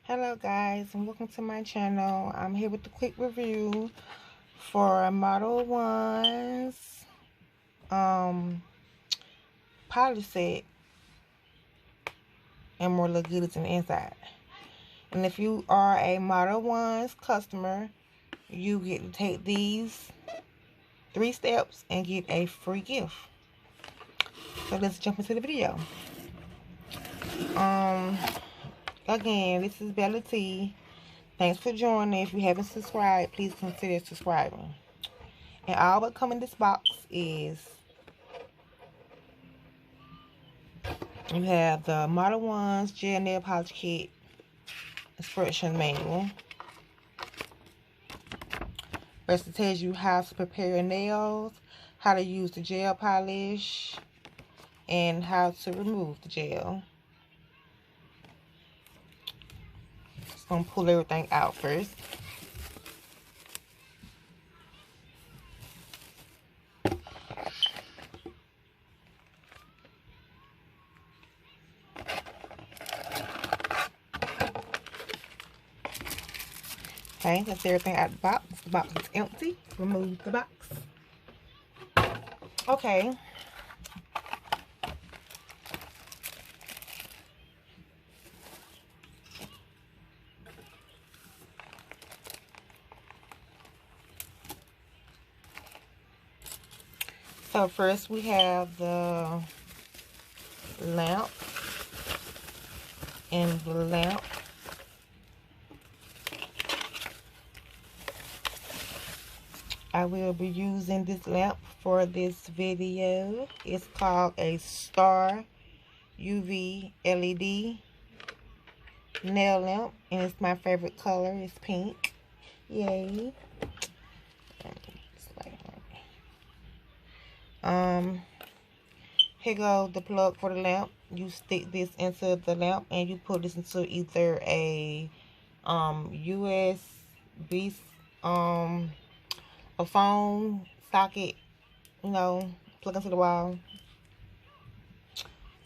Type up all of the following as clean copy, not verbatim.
Hello guys, and welcome to my channel. I'm here with a quick review for Modelones polish set and more little goodies in the inside. And if you are a Modelones customer, you get to take these 3 steps and get a free gift. So let's jump into the video. Again, this is Bella T. Thanks for joining. If you haven't subscribed, please consider subscribing. And all that come in this box is you have the Modelones Gel Nail Polish Kit instruction manual. First, it tells you how to prepare your nails, how to use the gel polish, and how to remove the gel. Just gonna pull everything out first. Okay, that's everything out of the box. The box is empty. Remove the box. Okay. So first we have the lamp. And the lamp. I will be using this lamp for this video. It's called a Star UV LED nail lamp, and it's my favorite color. It's pink. Yay. Here goes the plug for the lamp. You stick this into the lamp and you put this into either a USB a phone socket, you know, plug into the wall.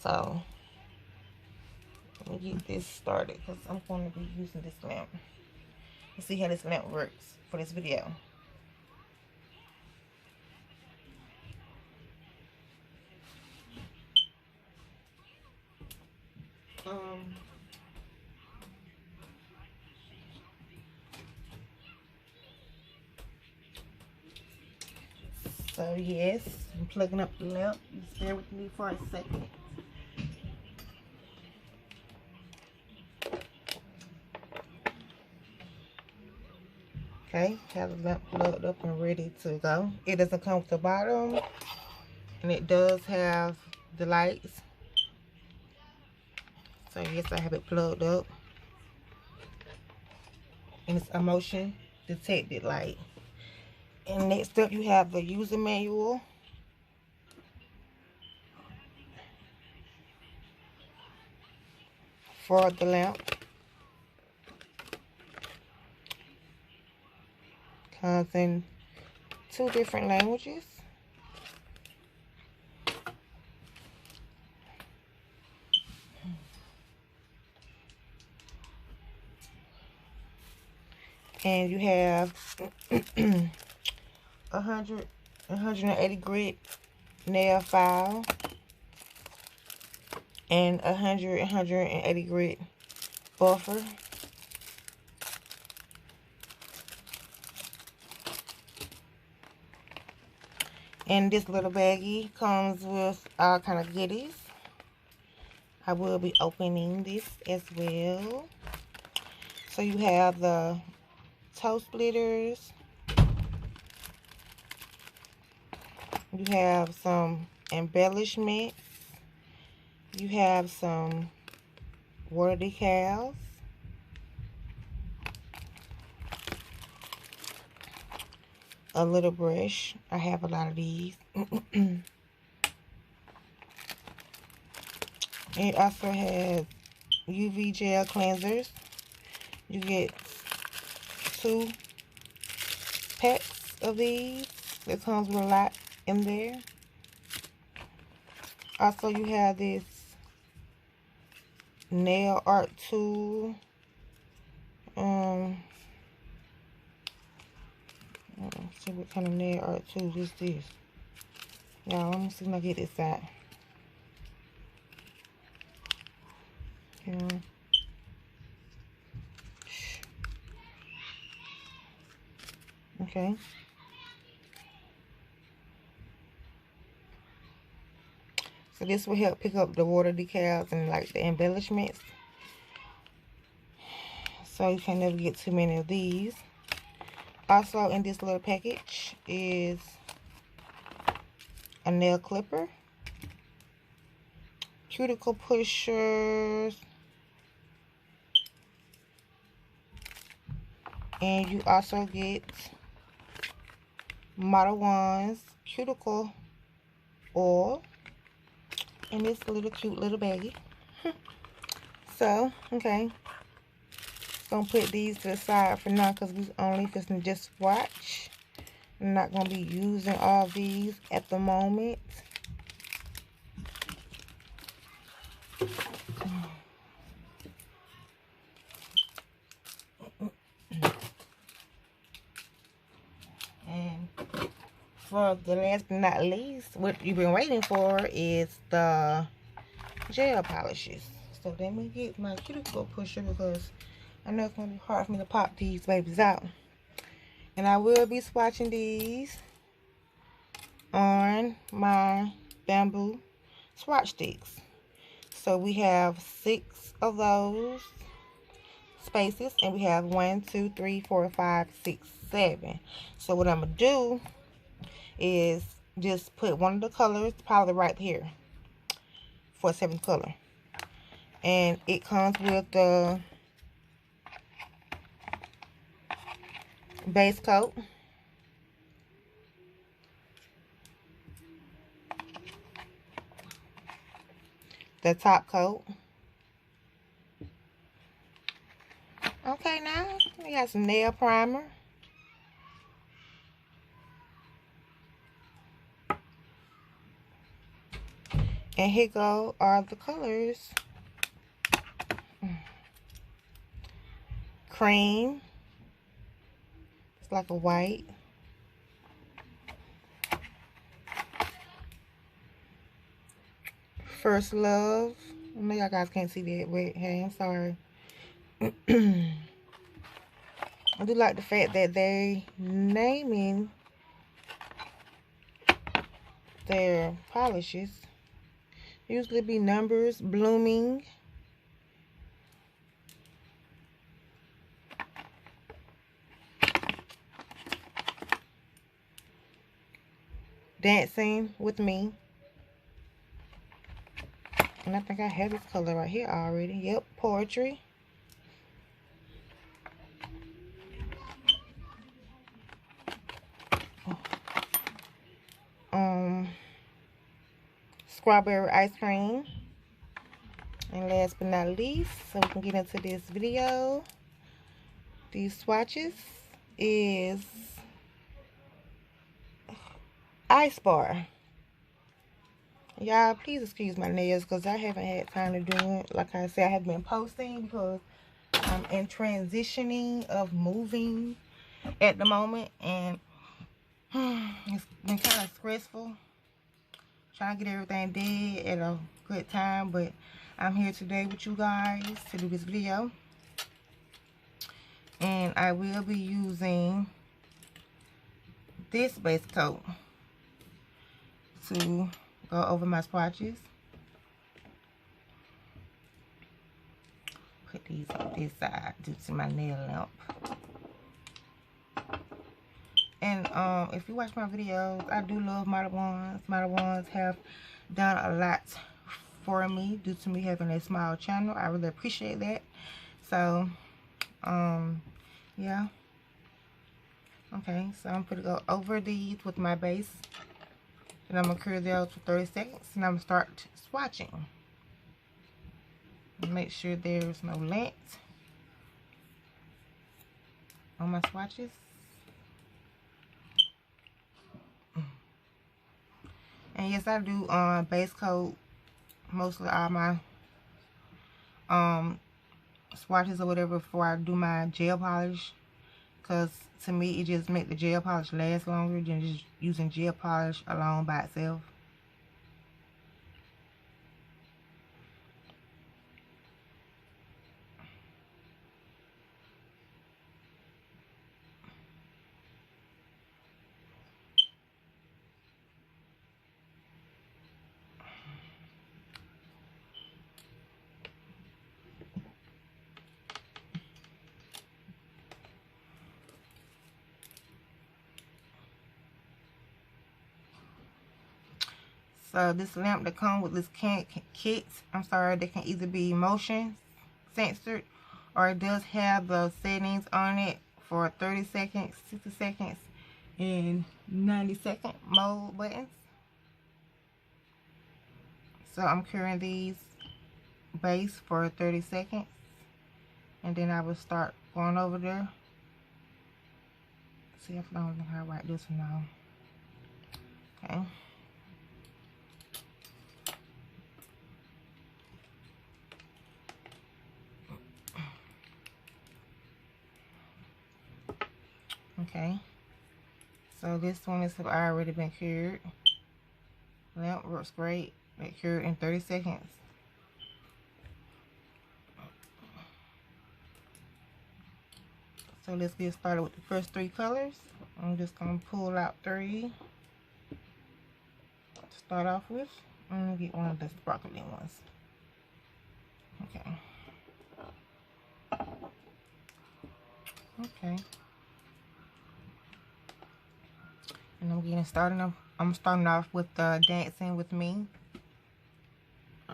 So let me get this started because I'm going to be using this lamp. Let's see how this lamp works for this video. So yes, I'm plugging up the lamp. Just bear with me for a second. Okay, have the lamp plugged up and ready to go. It doesn't come with the bottom, and it does have the lights. So yes, I have it plugged up, and it's a motion detected light. And next up, you have the user manual. For the lamp. Comes in 2 different languages. And you have 180 grit nail file and 180 grit buffer. And this little baggie comes with all kind of goodies. I will be opening this as well. So you have the toe splitters. You have some embellishments. You have some water decals. A little brush. I have a lot of these. It also has UV gel cleansers. You get 2 packs of these. It comes with a lot in there. Also, you have this nail art tool what kind of nail art tool is this. Y'all, let me see if I get this out. Yeah. Okay. So this will help pick up the water decals and like the embellishments. So you can never get too many of these. Also in this little package is a nail clipper, cuticle pushers, and you also get Modelones cuticle oil in this little cute little baggie. So, okay. Gonna put these to the side for now because we only can just watch. I'm not gonna be using all these at the moment. And for the last but not least, what you've been waiting for is the gel polishes. So let me get my cuticle pusher because I know it's gonna be hard for me to pop these babies out. And I will be swatching these on my bamboo swatch sticks. So we have 6 of those spaces, and we have 1, 2, 3, 4, 5, 6, 7. So what I'm gonna do is just put one of the colors probably right here for 7th color, and it comes with the base coat, the top coat. Okay, now we got some nail primer, and here go are the colors. Cream, it's like a white. First Love. I know y'all guys can't see that, but hey, I'm sorry. I do like the fact that they naming their polishes. Usually be numbers. Blooming. Dancing with Me. And I think I have this color right here already. Yep, Poetry. Strawberry Ice Cream. And last but not least, so we can get into this video, these swatches, is Ice Bar. Y'all, please excuse my nails because I haven't had time to do it. Like I said, I have been posting because I'm in transitioning of moving at the moment, and it's been kind of stressful trying to get everything did at a good time, but I'm here today with you guys to do this video, and I will be using this base coat to go over my swatches. Put these on this side due to my nail lamp. And if you watch my videos, I do love Modelones. Modelones have done a lot for me due to me having a small channel. I really appreciate that. So yeah. Okay, so I'm gonna go over these with my base, and I'm gonna cure those for 30 seconds, and I'm gonna start swatching. Make sure there's no lint on my swatches. And yes, I do base coat mostly all my swatches or whatever before I do my gel polish, because to me it just make the gel polish last longer than just using gel polish alone by itself. So this lamp that comes with this kit, I'm sorry, they can either be motion censored, or it does have the settings on it for 30 seconds, 60 seconds, and 90-second mode buttons. So I'm curing these base for 30 seconds, and then I will start going over there. See if I don't think I write this one now. Okay. Okay, so this one has already been cured. Lamp works great. It cured in 30 seconds. So let's get started with the first 3 colors. I'm just gonna pull out 3 to start off with. I'm gonna get one of the sparkly ones. Okay. Okay. And I'm getting started. I'm starting off with Dancing With Me.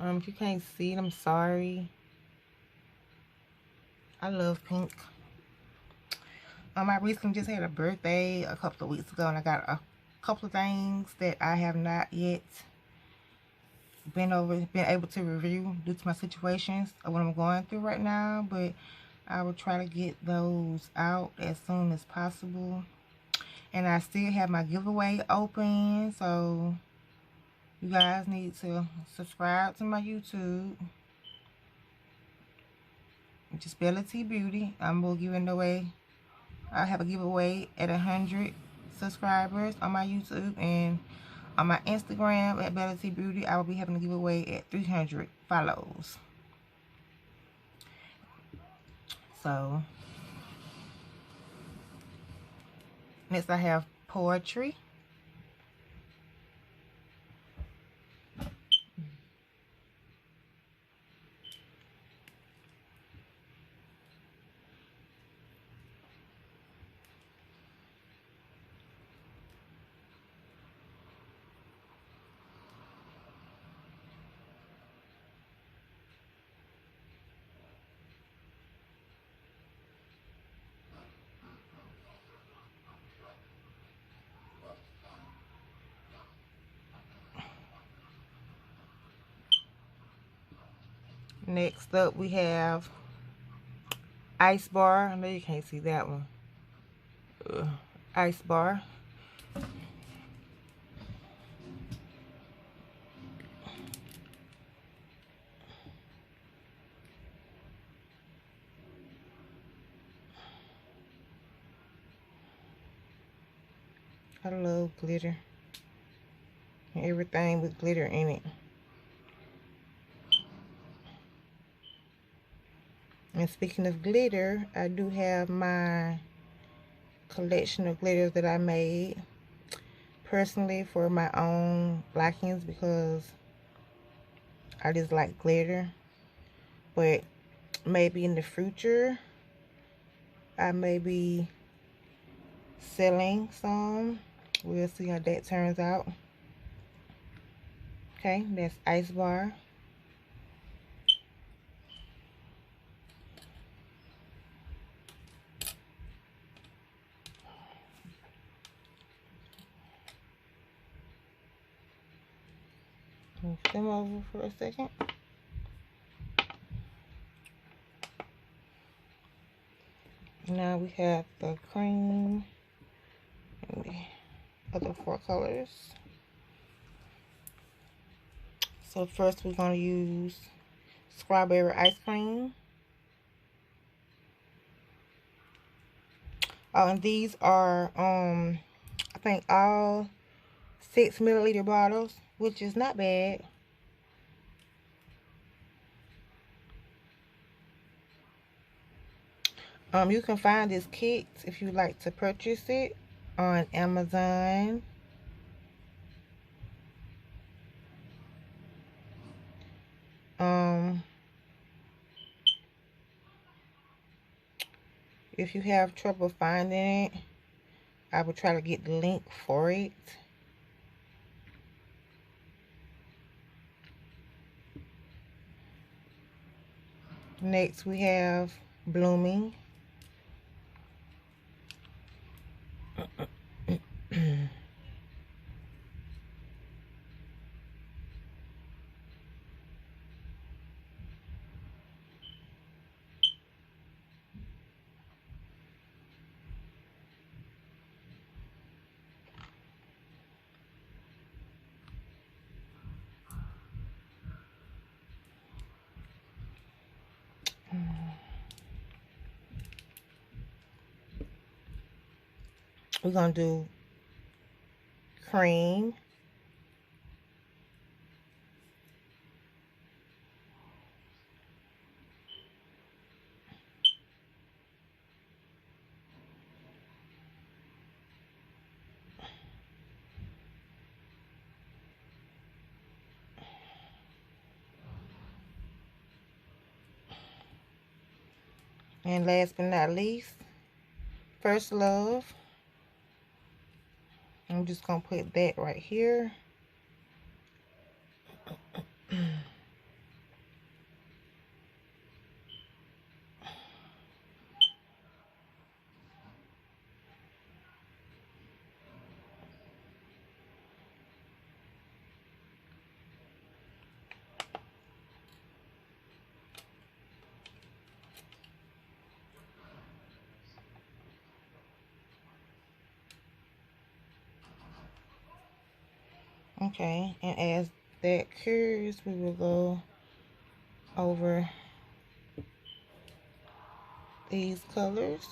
If you can't see it, I'm sorry. I love pink. I recently just had a birthday a couple of weeks ago, and I got a couple of things that I have not yet been able to review due to my situations of what I'm going through right now, but I will try to get those out as soon as possible. And I still have my giveaway open, so you guys need to subscribe to my YouTube. Just Bella T Beauty. I'm giving away. I have a giveaway at 100 subscribers on my YouTube, and on my Instagram at Bella T Beauty, I will be having a giveaway at 300 follows. So next I have Poetry. Next up we have Ice Bar. I know you can't see that one. Ice Bar. I love glitter. Everything with glitter in it. And speaking of glitter, I do have my collection of glitters that I made personally for my own likings, because I just like glitter. But maybe in the future I may be selling some. We'll see how that turns out. Okay, that's Ice Bar. Move them over for a second. Now we have the cream and the other 4 colors. So first we're going to use Strawberry Ice Cream. Oh, and these are I think all 6 milliliter bottles, which is not bad. You can find this kit if you like to purchase it on Amazon. If you have trouble finding it, I will try to get the link for it. Next we have Blooming. We're gonna do Cream. And last but not least, First Love. I'm just gonna put that right here. Okay, and as that cures, we will go over these colors.